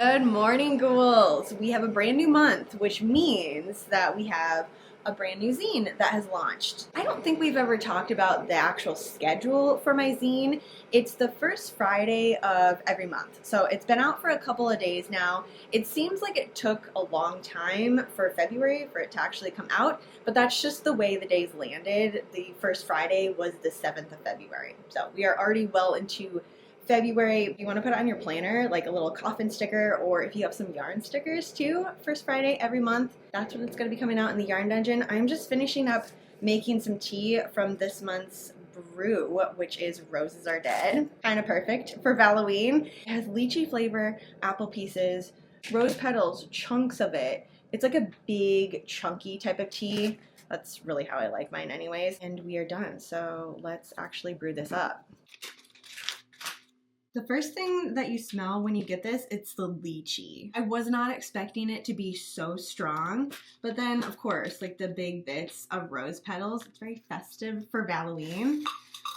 Good morning, ghouls. We have a brand new month, which means that we have a brand new zine that has launched. I don't think we've ever talked about the actual schedule for my zine. It's the first Friday of every month. So it's been out for a couple of days now. It seems like it took a long time for February for it to actually come out, but that's just the way the days landed. The first Friday was the 7th of February. So we are already well into February. If you want to put it on your planner, like a little coffin sticker, or if you have some yarn stickers too, first Friday every month, that's when it's going to be coming out in the yarn dungeon. I'm just finishing up making some tea from this month's brew, which is Roses Are Dead. Kind of perfect for Valloween. It has lychee flavor, apple pieces, rose petals, chunks of it. It's like a big chunky type of tea. That's really how I like mine anyways. And we are done. So let's actually brew this up. The first thing that you smell when you get this, it's the lychee. I was not expecting it to be so strong, but then of course, like the big bits of rose petals, it's very festive for Valloween.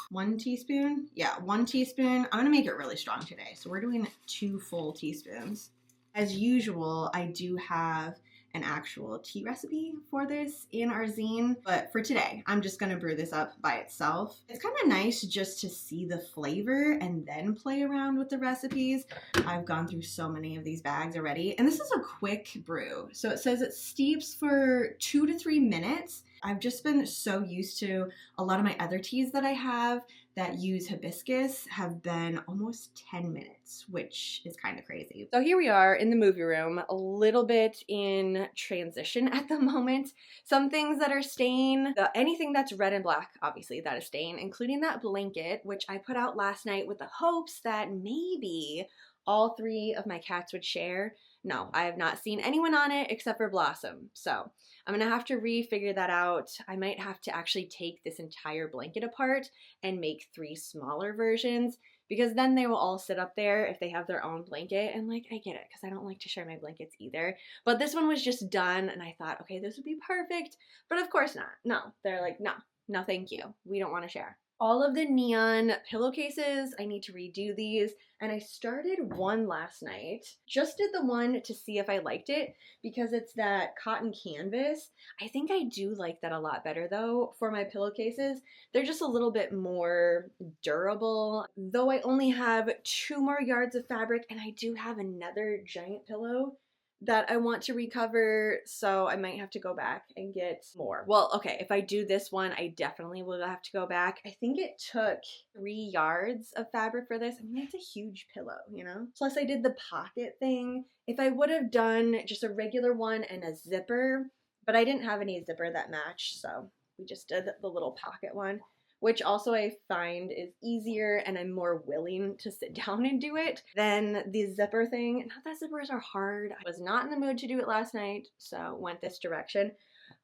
1 teaspoon? Yeah, 1 teaspoon. I'm gonna make it really strong today. So we're doing 2 full teaspoons. As usual, I do have an actual tea recipe for this in our zine, but for today, I'm just gonna brew this up by itself. It's kind of nice just to see the flavor and then play around with the recipes. I've gone through so many of these bags already, and this is a quick brew. So it says it steeps for 2 to 3 minutes. I've just been so used to a lot of my other teas that I have that use hibiscus have been almost 10 minutes, which is kind of crazy. So here we are in the movie room, a little bit in transition at the moment. Some things that are staying, anything that's red and black, obviously that is staying, including that blanket, which I put out last night with the hopes that maybe all 3 of my cats would share. No, I have not seen anyone on it except for Blossom. So I'm gonna have to refigure that out. I might have to actually take this entire blanket apart and make 3 smaller versions, because then they will all sit up there if they have their own blanket. And like, I get it, because I don't like to share my blankets either. But this one was just done and I thought, okay, this would be perfect. But of course not. No, they're like, no, thank you. We don't want to share. All of the neon pillowcases, I need to redo these. And I started one last night. Just did the one to see if I liked it because it's that cotton canvas. I think I do like that a lot better though for my pillowcases. They're just a little bit more durable. Though I only have 2 more yards of fabric and I do have another giant pillow that I want to recover, so I might have to go back and get more. Well, okay, if I do this one, I definitely will have to go back. I think it took 3 yards of fabric for this. I mean, that's a huge pillow, you know? Plus I did the pocket thing. If I would have done just a regular one and a zipper, but I didn't have any zipper that matched, so we just did the little pocket one, which also I find is easier and I'm more willing to sit down and do it than the zipper thing. Not that zippers are hard. I was not in the mood to do it last night, so went this direction.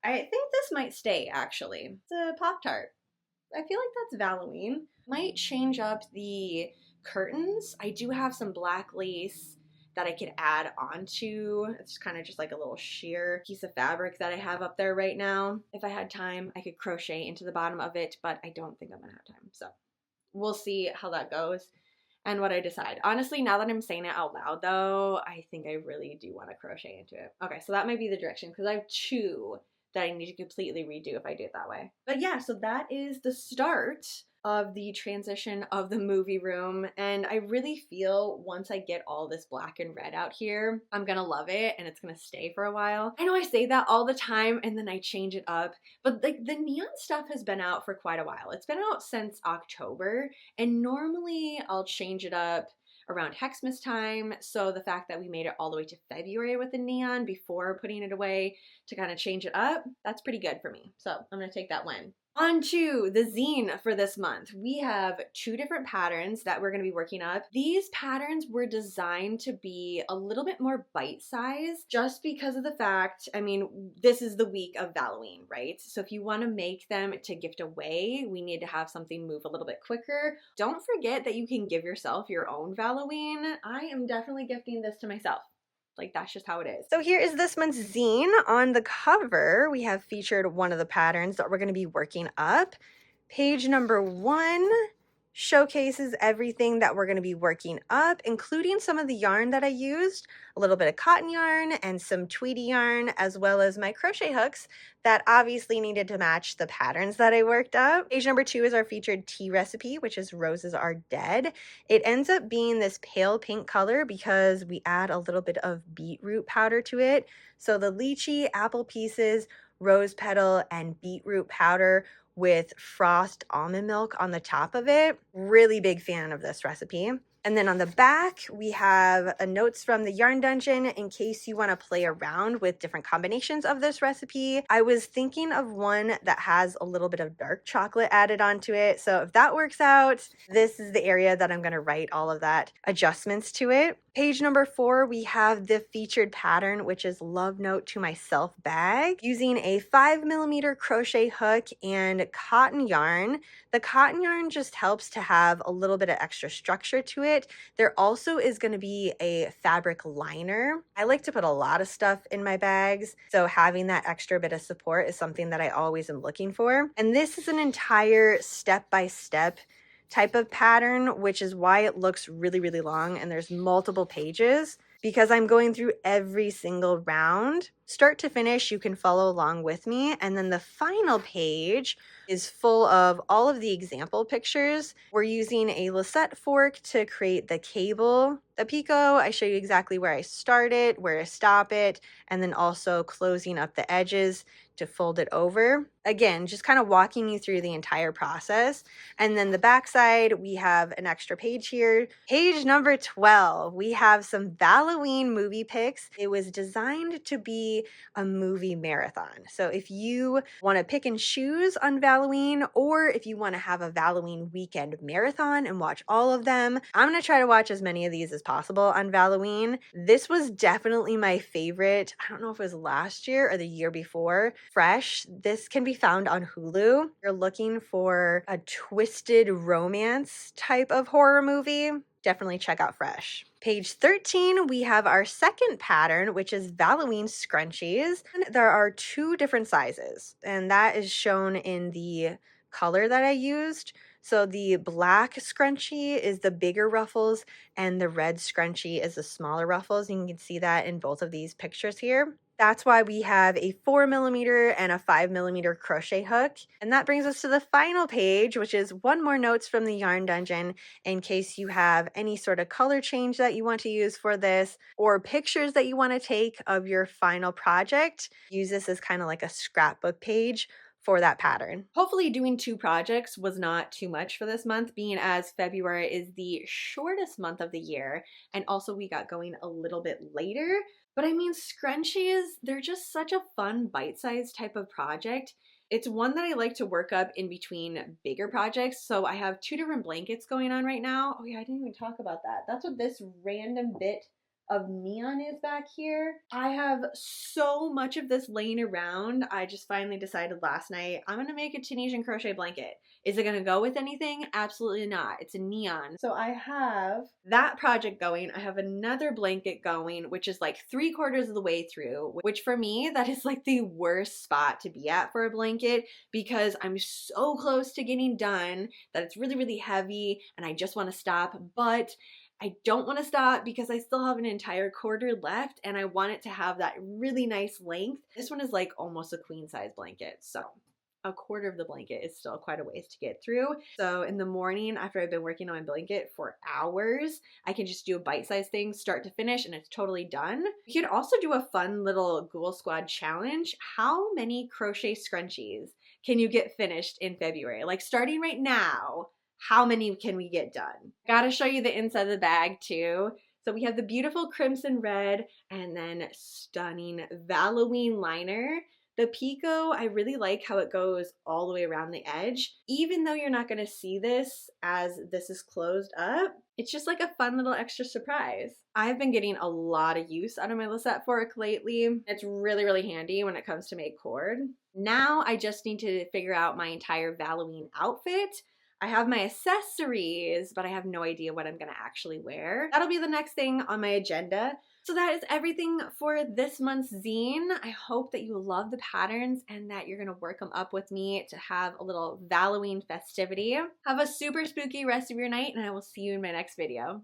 I think this might stay, actually. It's a Pop-Tart. I feel like that's Valloween. Might change up the curtains. I do have some black lace that I could add onto. It's kind of just like a little sheer piece of fabric that I have up there right now. If I had time, I could crochet into the bottom of it, but I don't think I'm gonna have time. So we'll see how that goes and what I decide. Honestly, now that I'm saying it out loud though, I think I really do want to crochet into it. Okay, so that might be the direction because I have 2 that I need to completely redo if I do it that way. But yeah, so that is the start of the transition of the movie room, and I really feel once I get all this black and red out here, I'm gonna love it and it's gonna stay for a while. I know I say that all the time and then I change it up, but like the neon stuff has been out for quite a while. It's been out since October, and normally I'll change it up around Xmas time, so the fact that we made it all the way to February with the neon before putting it away to kind of change it up, that's pretty good for me. So I'm gonna take that win. On to the zine for this month. We have 2 different patterns that we're going to be working up. These patterns were designed to be a little bit more bite-sized just because of the fact, I mean, this is the week of Valloween, right? So if you want to make them to gift away, we need to have something move a little bit quicker. Don't forget that you can give yourself your own Valloween. I am definitely gifting this to myself. Like, that's just how it is. So here is this month's zine. On the cover, we have featured one of the patterns that we're going to be working up. Page number 1 showcases everything that we're going to be working up, including some of the yarn that I used, a little bit of cotton yarn and some tweedy yarn, as well as my crochet hooks that obviously needed to match the patterns that I worked up. Page number 2 is our featured tea recipe, which is Roses Are Dead. It ends up being this pale pink color because we add a little bit of beetroot powder to it. So the lychee, apple pieces, rose petal, and beetroot powder with frost almond milk on the top of it. Really big fan of this recipe. And then on the back, we have notes from the yarn dungeon in case you want to play around with different combinations of this recipe. I was thinking of one that has a little bit of dark chocolate added onto it. So if that works out, this is the area that I'm going to write all of that adjustments to it. Page number 4, we have the featured pattern, which is Love Note to Myself bag, using a 5mm crochet hook and cotton yarn. The cotton yarn just helps to have a little bit of extra structure to it. There also is going to be a fabric liner. I like to put a lot of stuff in my bags, so having that extra bit of support is something that I always am looking for. And this is an entire step-by-step type of pattern, which is why it looks really, really long and there's multiple pages, because I'm going through every single round. Start to finish, you can follow along with me. And then the final page is full of all of the example pictures. We're using a lisette fork to create the cable. The picot, I show you exactly where I start it, where I stop it, and then also closing up the edges to fold it over. Again, just kind of walking you through the entire process. And then the back side, we have an extra page here. Page number 12, we have some Valloween movie pics. It was designed to be a movie marathon. So if you want to pick and choose on Valloween, or if you want to have a Valloween weekend marathon and watch all of them, I'm going to try to watch as many of these as possible on Valloween. This was definitely my favorite. I don't know if it was last year or the year before. Fresh. This can be found on Hulu. If you're looking for a twisted romance type of horror movie, definitely check out Fresh. Page 13, we have our second pattern, which is Valloween scrunchies. There are 2 different sizes, and that is shown in the color that I used. So the black scrunchie is the bigger ruffles, and the red scrunchie is the smaller ruffles. You can see that in both of these pictures here. That's why we have a 4mm and a 5mm crochet hook. And that brings us to the final page, which is one more notes from the yarn dungeon in case you have any sort of color change that you want to use for this, or pictures that you want to take of your final project. Use this as kind of like a scrapbook page for that pattern. Hopefully doing 2 projects was not too much for this month, being as February is the shortest month of the year, and also we got going a little bit later. But I mean, scrunchies, they're just such a fun bite-sized type of project. It's one that I like to work up in between bigger projects. So I have 2 different blankets going on right now. Oh yeah, I didn't even talk about that. That's what this random bit of neon is back here. I have so much of this laying around. I just finally decided last night, I'm gonna make a Tunisian crochet blanket. Is it gonna go with anything? Absolutely not. It's a neon. So I have that project going. I have another blanket going, which is like 3/4 of the way through, which for me, that is like the worst spot to be at for a blanket because I'm so close to getting done that it's really, really heavy and I just wanna stop, but I don't want to stop because I still have an entire quarter left and I want it to have that really nice length. This one is like almost a queen size blanket. So a quarter of the blanket is still quite a ways to get through. So in the morning, after I've been working on my blanket for hours, I can just do a bite-sized thing start to finish and it's totally done. You could also do a fun little Ghoul Squad challenge. How many crochet scrunchies can you get finished in February? Like starting right now, how many can we get done? Gotta show you the inside of the bag too. So we have the beautiful crimson red and then stunning Valloween liner. The picot, I really like how it goes all the way around the edge. Even though you're not gonna see this as this is closed up, it's just like a fun little extra surprise. I've been getting a lot of use out of my lisette fork lately. It's really, really handy when it comes to make cord. Now I just need to figure out my entire Valloween outfit. I have my accessories, but I have no idea what I'm gonna actually wear. That'll be the next thing on my agenda. So that is everything for this month's zine. I hope that you love the patterns and that you're gonna work them up with me to have a little Valloween festivity. Have a super spooky rest of your night, and I will see you in my next video.